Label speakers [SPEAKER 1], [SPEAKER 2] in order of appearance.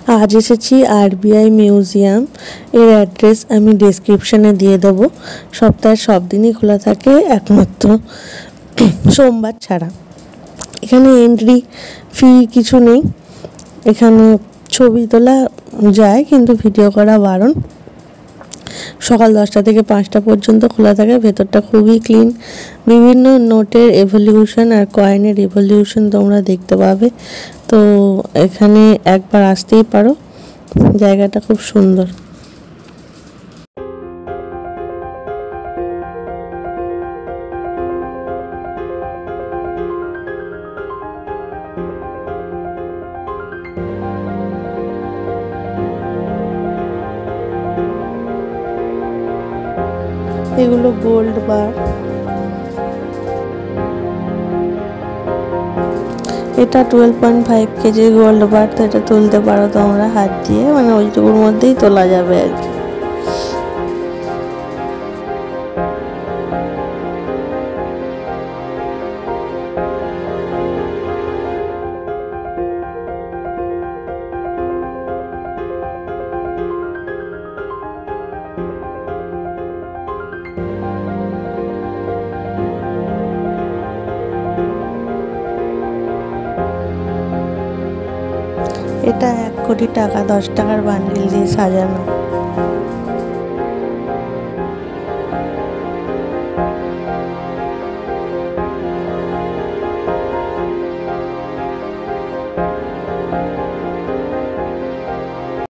[SPEAKER 1] আজ এসেছি RBI museum. এর অ্যাড্রেস আমি ডেসক্রিপশনে দিয়ে দেবো। সপ্তাহের সব দিনই খোলা থাকে একমাত্র সোমবার ছাড়া। এখানে এন্ট্রি ফি কিছু নেই। এখানে ছবি তোলা যায় কিন্তু ভিডিও করা বারণ। সকাল 10টা থেকে 5টা পর্যন্ত খোলা থাকে। ভেতরটা খুবই ক্লিন। বিভিন্ন নোটের এভলিউশন আর কয়েনের এভলিউশন তোমরা দেখতে পাবে। তো এখানে একবার আসতেই পারো, জায়গাটা খুব সুন্দর। এগুলো গোল্ড বার। এটা 12.5 কেজি গোল্ড বার। তো এটা তুলতে পারো তোমরা হাত দিয়ে, মানে ওইটুকুর মধ্যেই তোলা যাবে আর কি। এটা 1 কোটি টাকা 10 টাকার বান্ডিল দিয়ে সাজানো।